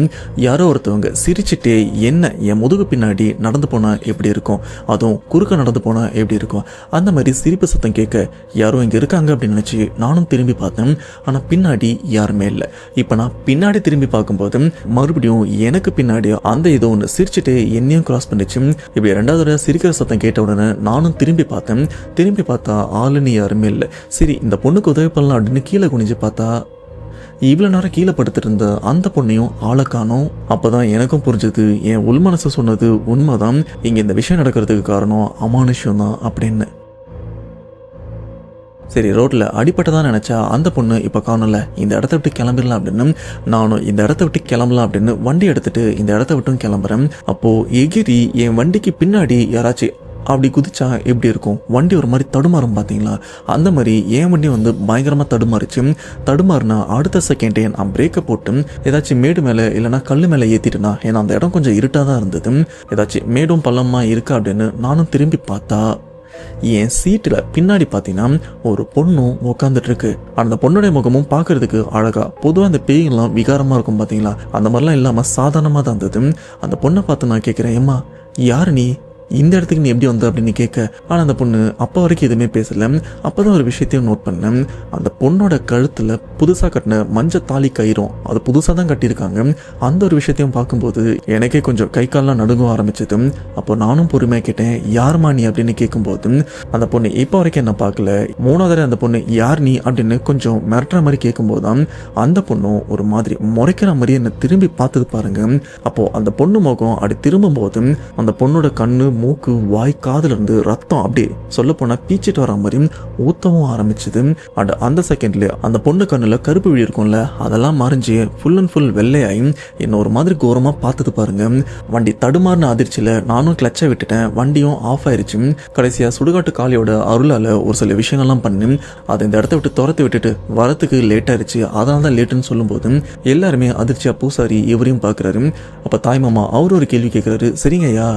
யாரோ ஒருத்தவங்க சிரிச்சுட்டே என்ன என் முதுகு பின்னாடி நடந்து போனா எப்படி இருக்கும், அதுவும் குறுக்க நடந்து போனா எப்படி இருக்கும், அந்த மாதிரி சிரிப்பு சத்தம் கேட்க யாரோ இங்க இருக்காங்க அப்படின்னு நினைச்சு நானும் திரும்பி பார்த்தேன். ஆனா பின்னாடி யாருமே இல்லை. இப்ப நான் பின்னாடி திரும்பி பார்க்கும்போது மறுபடியும் எனக்கு பின்னாடி அந்த ஏதோ ஒன்று சிரிச்சுட்டு என்னையும் கிராஸ் பண்ணிச்சு. இப்படி 2வது தடவை சிரிக்கிற சத்தம் கேட்ட உடனே நானும் திரும்பி பார்த்தேன். திரும்பி பார்த்தா ஆளுன்னு யாருமே இல்லை. சரி இந்த பொண்ணுக்கு உதவி பண்ணலாம் அப்படின்னு கீழே குனிஞ்சு பார்த்தா இவ்வளவு நேரம் கீழே படுத்துட்டு இருந்த அந்த பொண்ணையும் ஆளை காணோம். அப்பதான் எனக்கும் புரிஞ்சது என் உள் மனசு சொன்னது உண்மைதான். இங்க இந்த விஷயம் நடக்கிறதுக்கு காரணம் அமானுஷ்யம் தான் அப்படின்னு. சரி ரோட்ல அடிப்பட்டதான் நினைச்சா அந்த பொண்ணு இப்ப காணல. இந்த இடத்த விட்டு கிளம்பிடலாம் அப்படின்னு நானும் இந்த இடத்த விட்டு கிளம்பலாம் அப்படின்னு வண்டி எடுத்துட்டு இந்த இடத்த விட்டும் கிளம்புறேன். அப்போ எகிரி என் வண்டிக்கு பின்னாடி யாராச்சும் அப்படி குதிச்சா எப்படி இருக்கும், வண்டி ஒரு மாதிரி தடுமாறும் பார்த்தீங்களா, அந்த மாதிரி என் வண்டி வந்து பயங்கரமாக தடுமாறிச்சு. தடுமாறுனா அடுத்த செகண்டே நான் பிரேக்கை போட்டு ஏதாச்சும் மேடு மேலே இல்லைனா கல் மேலே ஏற்றிட்டேனா, ஏன்னா அந்த இடம் கொஞ்சம் இருட்டாக தான் இருந்தது. ஏதாச்சும் மேடும் பள்ளமா இருக்கா அப்படின்னு நானும் திரும்பி பார்த்தா என் சீட்டில் பின்னாடி பார்த்தீங்கன்னா ஒரு பொண்ணும் உட்காந்துட்டு இருக்கு. அந்த பொண்ணுடைய முகமும் பார்க்கறதுக்கு அழகா, பொதுவாக அந்த பேய்லாம் விகாரமாக இருக்கும் பார்த்தீங்களா, அந்த மாதிரிலாம் இல்லாமல் சாதாரணமாக தான் இருந்தது. அந்த பொண்ணை பார்த்து நான் கேட்குறேன், ஏம்மா யார் நீ, இந்த இடத்துக்கு நீ எப்படி வந்த அப்படின்னு கேட்க, ஆனால் அந்த பொண்ணு அப்போ வரைக்கும் எதுவுமே பேசல. அப்போதான் ஒரு விஷயத்தையும் நோட் பண்ணேன். அந்த பொண்ணோட கழுத்தில் புதுசாக கட்டின மஞ்சள் தாலி கயிறும் அது புதுசாக தான் கட்டியிருக்காங்க. அந்த ஒரு விஷயத்தையும் பார்க்கும்போது எனக்கே கொஞ்சம் கை கால்லாம் நடுங்க ஆரம்பிச்சது. அப்போ நானும் பொறுமையாக கேட்டேன், யார்மா நீ அப்படின்னு கேட்கும்போது அந்த பொண்ணு இப்போ வரைக்கும் என்ன பார்க்கல. 3வது அந்த பொண்ணு யார் நீ அப்படின்னு கொஞ்சம் மிரட்டுற மாதிரி கேட்கும்போது தான் அந்த பொண்ணும் ஒரு மாதிரி முறைக்கிற மாதிரி என்னை திரும்பி பார்த்தது பாருங்க. அப்போ அந்த பொண்ணு முகம் அப்படி திரும்பும் போது அந்த பொண்ணோட கண்ணு, மூக்கு, வாய், காதுல இருந்து ரத்தம் அப்படியே சொல்ல போனா பீச்சிட்டு வர மாதிரி ஊத்தவும் ஆரம்பிச்சது. அந்த செகண்ட்ல அந்த பொண்ணு கண்ணுல கருப்பு விழி இருக்கும்ல, அதெல்லாம் மறைஞ்சு ஃபுல் அண்ட் ஃபுல் வெள்ளையாயி என்ன ஒரு மாதிரி கோரமா பார்த்தது பாருங்க. வண்டி தடுமாறின அதிர்ச்சியில நானும் கிளச்சை விட்டுட்டேன். வண்டியும் ஆஃப் ஆயிருச்சு. கடைசியா சுடுகாட்டு காளியோட அருளால ஒரு சில விஷயங்கள்லாம் பண்ணி அதை இந்த இடத்த விட்டு துரத்தி விட்டுட்டு வரத்துக்கு லேட் ஆயிருச்சு. அதனால தான் லேட்டுன்னு சொல்லும்போது எல்லாருமே அதிர்ச்சியா பூசாரி இவரையும் பாக்குறாரு. அப்ப தாய்மாமா அவர் ஒரு கேள்வி கேட்கிறாரு, சரிங்கய்யா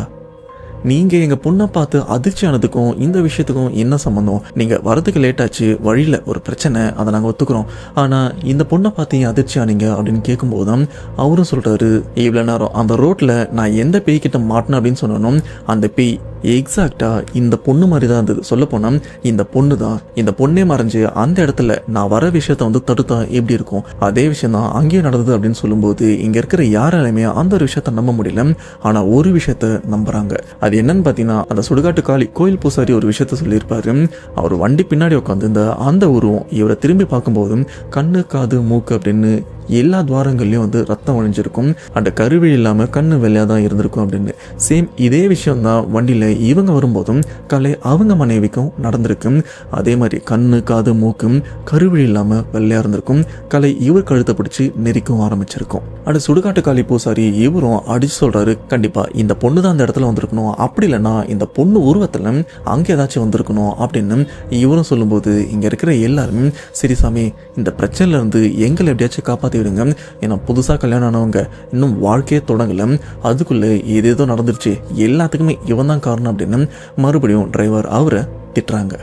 நீங்க எங்க பொண்ணை பார்த்து அதிர்ச்சி ஆனதுக்கும் இந்த விஷயத்துக்கும் என்ன சம்பந்தம், நீங்க வரதுக்கு லேட் ஆச்சு, வழியில ஒரு பிரச்சனை, அதை நாங்க ஒத்துக்கிறோம், ஆனா இந்த பொண்ணை பார்த்து அதிர்ச்சி ஆனீங்க அப்படின்னு கேட்கும்போதுதான் அவரும் சொல்றாரு, இவ்வளவு நேரம் அந்த ரோட்ல நான் எந்த பேய் கிட்ட மாட்டினேன் அப்படின்னு சொன்னோம், அந்த பேய் எக்ஸாக்டா இந்த பொண்ணு மாதிரி தான் இருந்தது. சொல்ல போனா இந்த பொண்ணு தான், இந்த பொண்ணே மறைஞ்சு அந்த இடத்துல நான் வர விஷயத்த வந்து தடுத்தா எப்படி இருக்கும், அதே விஷயம் தான் அங்கேயும் நடந்தது அப்படின்னு சொல்லும்போது இங்க இருக்கிற யாராலுமே அந்த ஒரு விஷயத்த நம்ப முடியல. ஆனா ஒரு விஷயத்த நம்புறாங்க. அது என்னன்னு பாத்தீங்கன்னா, அந்த சுடுகாட்டு காளி கோயில் பூசாரி ஒரு விஷயத்த சொல்லியிருப்பாரு. அவர் வண்டி பின்னாடி உட்காந்து இந்த அந்த உருவம் இவரை திரும்பி பார்க்கும்போதும் கண்ணு, காது, மூக்கு அப்படின்னு எல்லா துவாரங்கள்லயும் வந்து ரத்தம் ஒழிஞ்சிருக்கும். அந்த கருவிழி இல்லாம கண்ணு வெள்ளையா தான் இருந்திருக்கும் அப்படின்னு. சேம் இதே விஷயம் தான் வண்டியில இவங்க வரும்போதும் கலை அவங்க மனைவிக்கும் நடந்திருக்கு. அதே மாதிரி கண்ணு, காது, மூக்கும் கருவிழி இல்லாம வெள்ளையா இருந்திருக்கும். கலை இவர் கழுத்தை பிடிச்சி நெரிக்கும் ஆரம்பிச்சிருக்கும். அடுத்து சுடுகாட்டு காளி பூசாரி இவரும் அடிச்சு சொல்றாரு, கண்டிப்பா இந்த பொண்ணு தான் அந்த இடத்துல வந்திருக்கணும், அப்படி இல்லைன்னா இந்த பொண்ணு உருவத்துல அங்க ஏதாச்சும் வந்திருக்கணும் அப்படின்னு இவரும் சொல்லும்போது இங்க இருக்கிற எல்லாருமே, சரி சாமி இந்த பிரச்சனைல இருந்து எங்களை எப்படியாச்சும் காப்பாத்தி விடுங்க, ஏன்னா புதுசா கல்யாணம் ஆனவங்க இன்னும் வாழ்க்கையே தொடங்கல, அதுக்குள்ள ஏதேதோ நடந்துருச்சு, எல்லாத்துக்குமே இவன் தான் காரணம் அப்படின்னு மறுபடியும் டிரைவர் அவரை திட்டுறாங்க.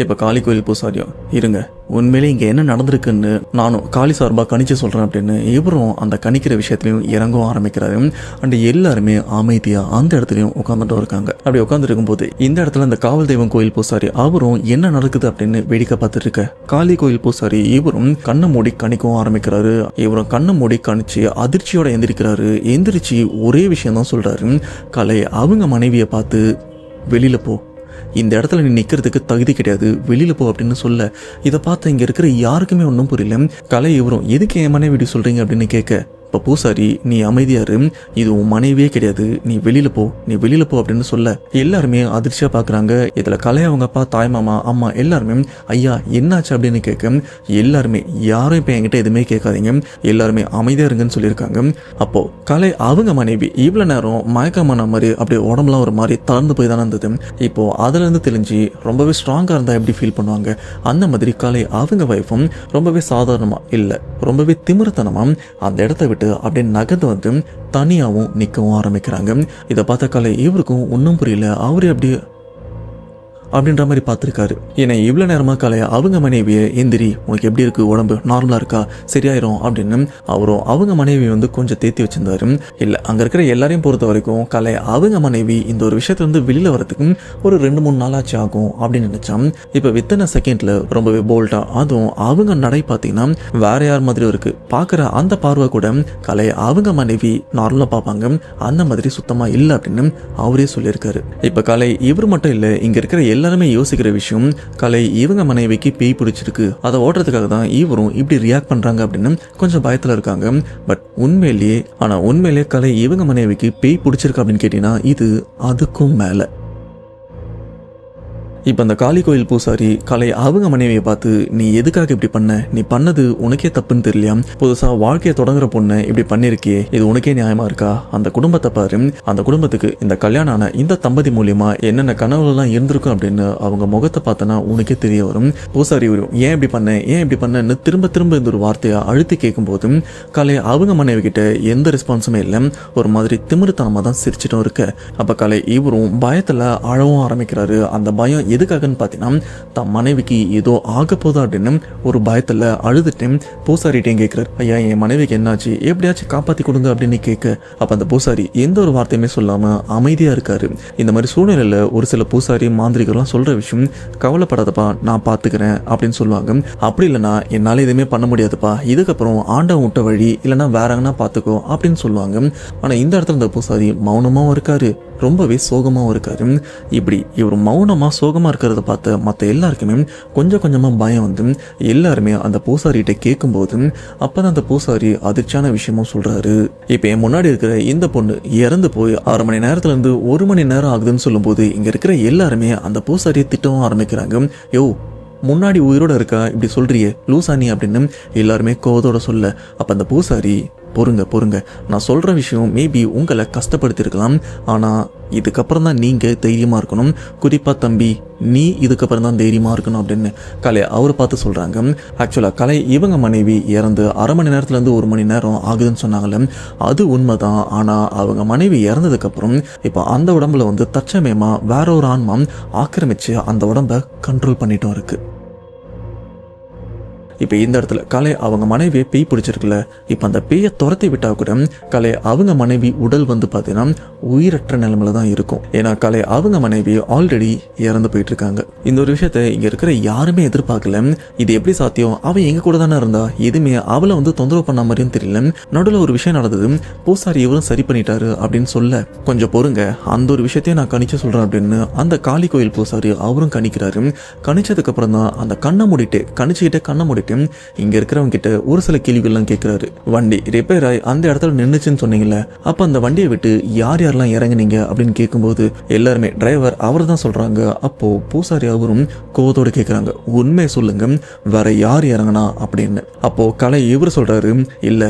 இப்போ காளி கோயில் பூசாரியும் இருங்க, உண்மையிலே இங்கே என்ன நடந்திருக்குன்னு நானும் காளி சார்பாக கணிச்சு சொல்கிறேன் அப்படின்னு இவரும் அந்த கணிக்கிற விஷயத்துலையும் இறங்கவும் ஆரம்பிக்கிறாரு. அண்ட் எல்லாருமே அமைதியாக அந்த இடத்துலையும் உட்காந்துட்டு இருக்காங்க. அப்படி உட்காந்துட்டு இருக்கும்போது இந்த இடத்துல அந்த காவல் தெய்வம் கோயில் பூசாரி அவரும் என்ன நடக்குது அப்படின்னு வேடிக்கை பார்த்துட்டு இருக்க காளி கோயில் பூசாரி இவரும் கண்ணை மூடி கணிக்கவும் ஆரம்பிக்கிறாரு. இவரும் கண்ணை மூடி கணிச்சு அதிர்ச்சியோட எந்திரிக்கிறாரு. எந்திரிச்சு ஒரே விஷயம் தான் சொல்றாரு, கலை அவங்க மனைவியை பார்த்து வெளியில போ, இந்த இடத்துல நீ நிற்கிறதுக்கு தகுதி கிடையாது, வெளியில் போ அப்படின்னு சொல்ல இதை பார்த்து இங்கே இருக்கிற யாருக்குமே ஒன்றும் புரியல. கலை இவரும் எதுக்கு என் மனைவி இப்படி சொல்கிறீங்க அப்படின்னு கேட்க, இப்போ பூசாரி நீ அமைதியாரு, இது உன் மனைவியே கிடையாது, நீ வெளியில் போ, நீ வெளியில் போ அப்படின்னு சொல்ல எல்லாருமே அதிர்ச்சியாக பார்க்குறாங்க. இதில் கலை அவங்க அப்பா, தாய்மாமா, அம்மா எல்லாருமே ஐயா என்னாச்சு அப்படின்னு கேட்க எல்லாருமே யாரும் இப்போ என்கிட்ட எதுவுமே கேட்காதீங்க, எல்லாருமே அமைதியாக இருங்கன்னு சொல்லியிருக்காங்க. அப்போது கலை அவங்க மனைவி இவ்வளோ நேரம் மயக்கமான மாதிரி அப்படியே உடம்புலாம் ஒரு மாதிரி தளர்ந்து போய் தானே இருந்தது. இப்போது அதுலேருந்து தெரிஞ்சு ரொம்பவே ஸ்ட்ராங்காக இருந்தால் எப்படி ஃபீல் பண்ணுவாங்க, அந்த மாதிரி கலை அவங்க வைஃபும் ரொம்பவே சாதாரணமாக இல்லை, ரொம்பவே திமிரத்தனமாக அந்த இடத்த விட்டு அப்படியே நகர்ந்து வந்து தனியாகவும் நிற்கவும் ஆரம்பிக்கிறாங்க. இதை பார்த்த கலை இவருக்கும் ஒன்றும் புரியல, அவரே அப்படியே அப்படின்ற மாதிரி பார்த்துருக்காரு. ஏன்னா இவ்வளோ நேரமாக கலை அவங்க மனைவியை எந்திரி, உனக்கு எப்படி இருக்கு, உடம்பு நார்மலாக இருக்கா, சரியாயிரும் அப்படின்னு அவரும் அவங்க மனைவி வந்து கொஞ்சம் தேத்தி வச்சிருந்தாரு. இல்லை அங்கே இருக்கிற எல்லாரையும் பொறுத்த வரைக்கும் கலை அவங்க மனைவி இந்த ஒரு விஷயத்துலேருந்து வெளியில் வரதுக்கு ஒரு 2-3 நாளாச்சு ஆகும் அப்படின்னு நினைச்சான். இப்போ வித்தின் செகண்டில் ரொம்பவே போல்டா, அதுவும் அவங்க நடை பார்த்தீங்கன்னா வேற யார் மாதிரி இருக்கு, பார்க்குற அந்த பார்வை கூட கலை அவங்க மனைவி நார்மலாக பார்ப்பாங்க அந்த மாதிரி சுத்தமாக இல்லை அப்படின்னு அவரே சொல்லியிருக்காரு. இப்போ கலை இவர் மட்டும் இல்லை, இங்கே இருக்கிற எல்லாருமே யோசிக்கிற விஷயம், கலை இவங்க மனைவிக்கு பேய் பிடிச்சிருக்கு, அதை ஓட்டுறதுக்காக தான் இவரும் இப்படி ரியாக்ட் பண்றாங்க அப்படின்னு கொஞ்சம் பயத்துல இருக்காங்க. பட் உண்மையிலேயே கலை இவங்க மனைவிக்கு பேய் பிடிச்சிருக்கு அப்படின்னு கேட்டீங்கன்னா இது அதுக்கும் மேல. இப்போ அந்த காளி கோயில் பூசாரி கலை அவங்க மனைவியை பார்த்து, நீ எதுக்காக இப்படி பண்ண, நீ பண்ணது உனக்கே தப்புன்னு தெரியலையா, புதுசாக வாழ்க்கையை தொடங்குற பொண்ணு இப்படி பண்ணிருக்கியே, இது உனக்கே நியாயமா இருக்கா, அந்த குடும்பத்தை பாரு, அந்த குடும்பத்துக்கு இந்த கல்யாணம் ஆன இந்த தம்பதி மூலியமா என்னென்ன கனவுலாம் இருந்திருக்கும் அப்படின்னு அவங்க முகத்தை பார்த்தனா உனக்கே தெரிய வரும். பூசாரி வரும், ஏன் இப்படி பண்ணன்னு திரும்ப திரும்ப இந்த ஒரு வார்த்தையை அழுத்தி கேட்கும் போது கலை அவங்க மனைவி கிட்ட எந்த ரெஸ்பான்ஸுமே இல்லை, ஒரு மாதிரி திமிருத்தனமாக தான் சிரிச்சிட்டும் இருக்க. அப்போ கலை இவரும் பயத்தில் அழவும் ஆரம்பிக்கிறாரு. அந்த பயம் எதுக்காகன்னு பார்த்தீங்கன்னா தன் மனைவிக்கு ஏதோ ஆக போதா அப்படின்னு ஒரு பயத்தில் அழுதுட்டு பூசாரிட்டையும் கேட்குறாரு, ஐயா என் மனைவிக்கு என்னாச்சு, எப்படியாச்சும் காப்பாற்றி கொடுங்க அப்படின்னு கேட்க அப்போ அந்த பூசாரி எந்த ஒரு வார்த்தையுமே சொல்லாமல் அமைதியாக இருக்காரு. இந்த மாதிரி சூழ்நிலையில் ஒரு சில பூசாரி மாந்திரிகர்லாம் சொல்கிற விஷயம், கவலைப்படாதப்பா நான் பார்த்துக்கிறேன் அப்படின்னு சொல்லுவாங்க. அப்படி இல்லைனா என்னால் எதுவுமே பண்ண முடியாதுப்பா, இதுக்கப்புறம் ஆண்டவன் விட்ட வழி இல்லைனா வேற எங்கன்னா பார்த்துக்கோ அப்படின்னு சொல்லுவாங்க. ஆனால் இந்த இடத்துல இந்த பூசாரி மௌனமாகவும் இருக்காரு, ரொம்பவே சோகமாகவும் இருக்காரு. இப்படி இவர் மௌனமாக சோகமாக இருக்கிறத பார்த்து மற்ற எல்லாருக்குமே கொஞ்சம் கொஞ்சமாக பயம் வந்து எல்லாருமே அந்த பூசாரிகிட்ட கேட்கும்போது அப்போதான் அந்த பூசாரி அதிர்ச்சியான விஷயமும் சொல்கிறாரு. இப்போ என் முன்னாடி இருக்கிற இந்த பொண்ணு இறந்து போய் 6 மணி நேரத்துலேருந்து 1 மணி நேரம் ஆகுதுன்னு சொல்லும்போது இங்கே இருக்கிற எல்லாருமே அந்த பூசாரியை திட்டவும் ஆரம்பிக்கிறாங்க. யோ முன்னாடி உயிரோட இருக்கா, இப்படி சொல்றியே லூசானி அப்படின்னு எல்லாருமே கோவத்தோட சொல்ல அப்போ அந்த பூசாரி, பொறுங்க நான் சொல்கிற விஷயம் மேபி உங்களை கஷ்டப்படுத்திருக்கலாம், ஆனால் இதுக்கப்புறம் தான் நீங்கள் தைரியமாக இருக்கணும், குறிப்பாக தம்பி நீ இதுக்கப்புறம் தான் தைரியமாக இருக்கணும் அப்படின்னு கலை அவரை பார்த்து சொல்கிறாங்க. ஆக்சுவலாக கலை இவங்க மனைவி இறந்து 1/2 மணி நேரத்துலேருந்து 1 மணி நேரம் ஆகுதுன்னு சொன்னாங்களே, அது உண்மை தான். ஆனால் அவங்க மனைவி இறந்ததுக்கப்புறம் இப்போ அந்த உடம்புல வந்து தற்சமயமாக வேற ஒரு ஆன்மா ஆக்கிரமித்து அந்த உடம்பை கண்ட்ரோல் பண்ணிட்டும் இருக்குது. இப்போ இந்த இடத்துல கலை அவங்க மனைவியை பேய் பிடிச்சிருக்குல்ல, இப்போ அந்த பேயை துரத்தி விட்டா கூட கலை அவங்க மனைவி உடல் வந்து பார்த்தீங்கன்னா உயிரற்ற நிலைமையில தான் இருக்கும். ஏன்னா கலை அவங்க மனைவி ஆல்ரெடி இறந்து போயிட்டு இருக்காங்க. இந்த ஒரு விஷயத்த இங்க இருக்கிற யாருமே எதிர்பார்க்கல. இது எப்படி சாத்தியம், அவன் எங்க கூட தானே இருந்தா, எதுவுமே அவளை வந்து தொந்தரவு பண்ண மாதிரியும் தெரியல. நடுவில் ஒரு விஷயம் நடந்தது, பூசாரி இவரும் சரி பண்ணிட்டாரு அப்படின்னு சொல்ல, கொஞ்சம் பொறுங்க அந்த ஒரு விஷயத்தையும் நான் கணிச்சு சொல்றேன் அப்படின்னு அந்த காளி கோயில் பூசாரி அவரும் கணிக்கிறாரு. கணிச்சதுக்கு அப்புறம் தான் அந்த கண்ணை மூடிட்டு கண்ணை மூடிட்டு இங்க இருக்கிறவங்க கிட்ட ஒரு சில கேள்விகள்லாம் கேட்கிறாரு. வண்டி ரிப்பேர் ஆகி அந்த இடத்துல நின்றுச்சுன்னு சொன்னீங்கல்ல, அப்ப அந்த வண்டியை விட்டு யாரெல்லாம் இறங்குனீங்க அப்படின்னு கேட்கும்போது எல்லாருமே டிரைவர் அவர் தான் சொல்றாங்க. அப்போ பூசாரி அவரும் கோவத்தோடு கேட்கிறாங்க, உண்மையை சொல்லுங்க வேற யார் இறங்கினா அப்படின்னு. அப்போ கலை இவர் சொல்றாரு, இல்ல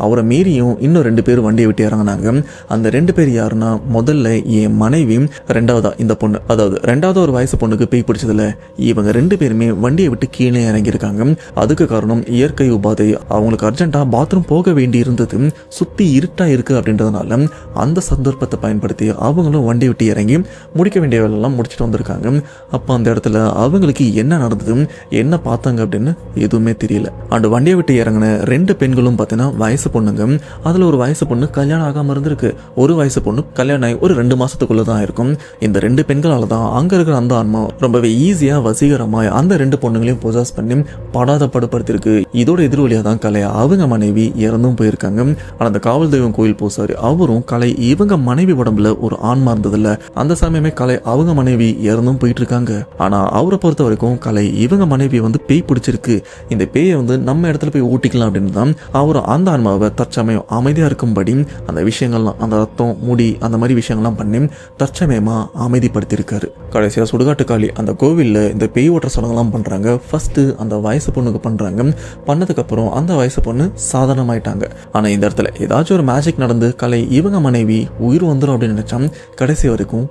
அவரை மீறியும் இன்னும் 2 பேர் வண்டியை விட்டு இறங்கினாங்க. அந்த 2 பேர் யாருன்னா, முதல்ல என் மனைவி, ரெண்டாவதா இந்த பொண்ணு. அதாவது ரெண்டாவது ஒரு வயசு பொண்ணுக்கு பேய் பிடிச்சதுல இவங்க 2 பேருமே வண்டியை விட்டு கீழே இறங்கியிருக்காங்க. அதுக்கு காரணம் இயற்கை உபாதை. அவங்களுக்கு அர்ஜென்ட்டா பாத்ரூம் போக வேண்டி இருந்தது. சுத்தி இருட்டா இருக்கு அப்படின்றதுனால அந்த சந்தர்ப்பத்தை பயன்படுத்தி அவங்களும் வண்டி விட்டு இறங்கி முடிக்க வேண்டிய வேலையெல்லாம் முடிச்சுட்டு வந்திருக்காங்க. அப்போ அந்த இடத்துல அவங்களுக்கு என்ன நடந்தது, என்ன பார்த்தாங்க அப்படின்னு எதுவுமே தெரியல. அந்த வண்டியை விட்டு இறங்கின 2 பெண்களும் பார்த்தீங்கன்னா வயசு பொண்ணுங்க. அதில் ஒரு வயசு பொண்ணு கல்யாணம் ஆகாமல் இருந்திருக்கு. ஒரு வயசு பொண்ணு கல்யாணம் ஆகி ஒரு 2 மாசத்துக்குள்ள தான் இருக்கும். இந்த 2 பெண்களால தான் அங்கே இருக்கிற அந்த ஆன்மா ரொம்பவே ஈஸியாக வசீகரமாக அந்த 2 பொண்ணுங்களையும் பொசாஸ் பண்ணி படாத படுத்திருக்கு. இதோட எதிர்வழியாக தான் கலை அவங்க மனைவி இறந்தும் போயிருக்காங்க. ஆனால் அந்த காவல் தெய்வம் கோயில் பூசாரி அவரும் கலை இவங்க மனைவி உடம்புல ஒரு ஆன்மா இருந்ததில்ல. அந்த சமயமே கலை அவங்க மனைவி இறந்தும் போயிட்டு இருக்காங்க. ஆனால் அவரை பொறுத்த வரைக்கும் கலை இவங்க மனைவி பேய் பிடிச்சிருக்கு, இந்த பேயை நம்ம இடத்துல போய் ஊட்டிக்கலாம் அப்படின்னு தான் அவர் அந்த ஆன்மாவை தற்சமயம் அமைதியாக இருக்கும்படி அந்த விஷயங்கள்லாம், அந்த ரத்தம் முடி அந்த மாதிரி விஷயங்கள்லாம் பண்ணி தற்சமயமாக அமைதிப்படுத்தியிருக்காரு. கடைசியாக சுடுகாட்டுக்காளி அந்த கோவிலில் இந்த பேய் ஓட்டுற சடங்கெல்லாம் பண்ணுறாங்க. ஃபர்ஸ்ட் அந்த வயசு பொண்ணுக்கு பண்ணுறாங்க. பண்ணதுக்கப்புறம் அந்த வயசு பொண்ணு சாதாரணமாயிட்டாங்க. ஆனால் இந்த இடத்துல ஏதாச்சும் ஒரு மேஜிக் நடந்து கலை இவங்க மனைவி உயிர் வந்துடும் அப்படின்னு நினைச்சா கடைசி வரைக்கும்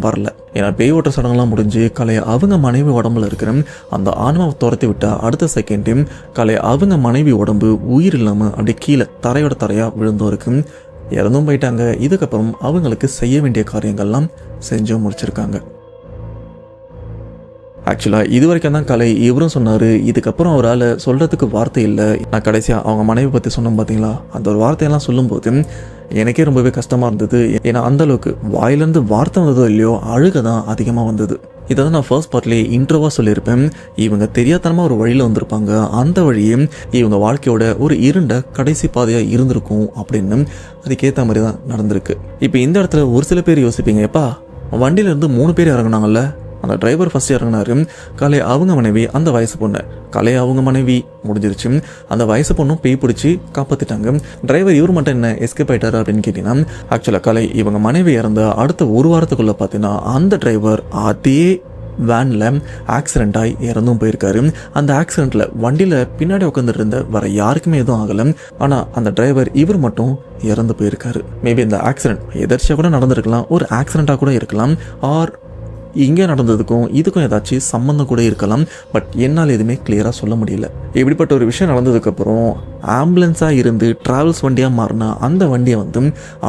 வரல. ஏன்னா பேய் ஓட்ட சடங்கெல்லாம் முடிஞ்சு கலை அவங்க மனைவி உடம்புல இருக்கிற அந்த ஆன்மாவை துரத்தி விட்டா அடுத்த செகண்ட் கலை அவங்க மனைவி உடம்பு உயிர் இல்லாமல் அப்படியே கீழே தரையோட தரையாக விழுந்தும் இருக்கு. இறந்தும் போயிட்டாங்க. இதுக்கப்புறம் அவங்களுக்கு செய்ய வேண்டிய காரியங்கள்லாம் செஞ்சும் முடிச்சிருக்காங்க. ஆக்சுவலாக இது வரைக்கும் தான் கலை இவரும் சொன்னார். இதுக்கப்புறம் அவரால் சொல்கிறதுக்கு வார்த்தை இல்லை. நான் கடைசியாக அவங்க மனைவி பற்றி சொன்னோம் பார்த்தீங்களா, அந்த ஒரு வார்த்தையெல்லாம் சொல்லும்போது எனக்கே ரொம்பவே கஷ்டமாக இருந்தது. ஏன்னா அந்தளவுக்கு வாயிலேருந்து வார்த்தை வந்ததோ இல்லையோ அழுக தான் அதிகமாக வந்தது. இதை தான் நான் ஃபர்ஸ்ட் பார்ட்லேயே இன்ட்ரோவாக சொல்லியிருப்பேன். இவங்க தெரியாதனமாக ஒரு வழியில் வந்திருப்பாங்க. அந்த வழியே இவங்க வாழ்க்கையோட ஒரு இருண்ட கடைசி பாதையாக இருந்திருக்கும் அப்படின்னு அதுக்கேற்ற மாதிரி தான் நடந்திருக்கு. இப்போ இந்த இடத்துல ஒரு சில பேர் யோசிப்பீங்க, எப்பா வண்டியிலேருந்து 3 பேர் இறங்கினாங்கல்ல, அந்த டிரைவர் ஃபர்ஸ்ட் இறங்கினாரு, கலை அவங்க மனைவி அந்த வயசு பொண்ணு, கலை அவங்க மனைவி முடிஞ்சிருச்சு. அந்த வயசு பொண்ணும் பேய் பிடிச்சி காப்பாற்றிட்டாங்க. டிரைவர் இவர் மட்டும் என்ன எஸ்கேப் ஆயிட்டாரு அப்படின்னு கேட்டீங்கன்னா, ஆக்சுவலாக கலை இவங்க மனைவி இறந்த அடுத்த 1 வாரத்துக்குள்ளே பார்த்தீங்கன்னா அந்த டிரைவர் அதே வேனில் ஆக்சிடென்ட் ஆகி இறந்தும் போயிருக்காரு. அந்த ஆக்சிடென்ட்டில் வண்டியில் பின்னாடி உட்காந்துட்டு இருந்த வர யாருக்குமே எதுவும் ஆகலை. ஆனால் அந்த டிரைவர் இவர் மட்டும் இறந்து போயிருக்காரு. மேபி இந்த ஆக்சிடென்ட் எதர்ச்சியாக கூட நடந்திருக்கலாம், ஒரு ஆக்சிடெண்ட்டாக கூட இருக்கலாம், ஆர் இங்கே நடந்ததுக்கும் இதுக்கும் ஏதாச்சும் சம்மந்தம் கூட இருக்கலாம். பட் என்னால் எதுவுமே கிளியராக சொல்ல முடியல. இப்படிப்பட்ட ஒரு விஷயம் நடந்ததுக்கப்புறம் ஆம்புலன்ஸாக இருந்து ட்ராவல்ஸ் வண்டியாக மாறினா அந்த வண்டியை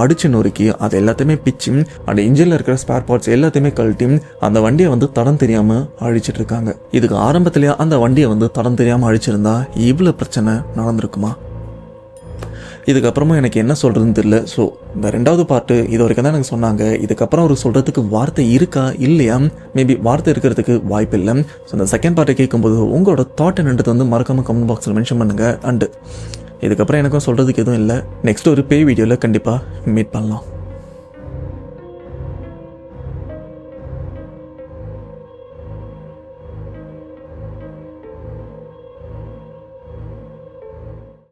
அடிச்சு நொறுக்கி அதை எல்லாத்தையுமே பிச்சு அந்த இன்ஜினில் இருக்கிற ஸ்பேர் பார்ட்ஸ் எல்லாத்தையுமே கழட்டி அந்த வண்டியை தடம் தெரியாமல் அழிச்சிட்டு இருக்காங்க. இதுக்கு ஆரம்பத்திலேயே அந்த வண்டியை தடம் தெரியாமல் அழிச்சிருந்தா இவ்வளோ பிரச்சனை நடந்திருக்குமா? இதுக்கப்புறமா எனக்கு என்ன சொல்கிறதுன்னு தெரியல. ஸோ இந்த 2வது பார்ட்டு இது வரைக்கும் தான் எனக்கு சொன்னாங்க. இதுக்கப்புறம் அவர் சொல்கிறதுக்கு வார்த்தை இருக்கா இல்லையா, மேபி வார்த்தை இருக்கிறதுக்கு வாய்ப்பு இல்லை. ஸோ இந்த செகண்ட் பார்ட்டை கேட்கும்போது உங்களோட தாட் என்னன்றது மறக்காமல் கமெண்ட் பாக்ஸில் மென்ஷன் பண்ணுங்கள். அண்டு இதுக்கப்புறம் எனக்கும் சொல்கிறதுக்கு எதுவும் இல்லை. நெக்ஸ்ட் ஒரு பேய் வீடியோவில் கண்டிப்பாக மீட் பண்ணலாம்.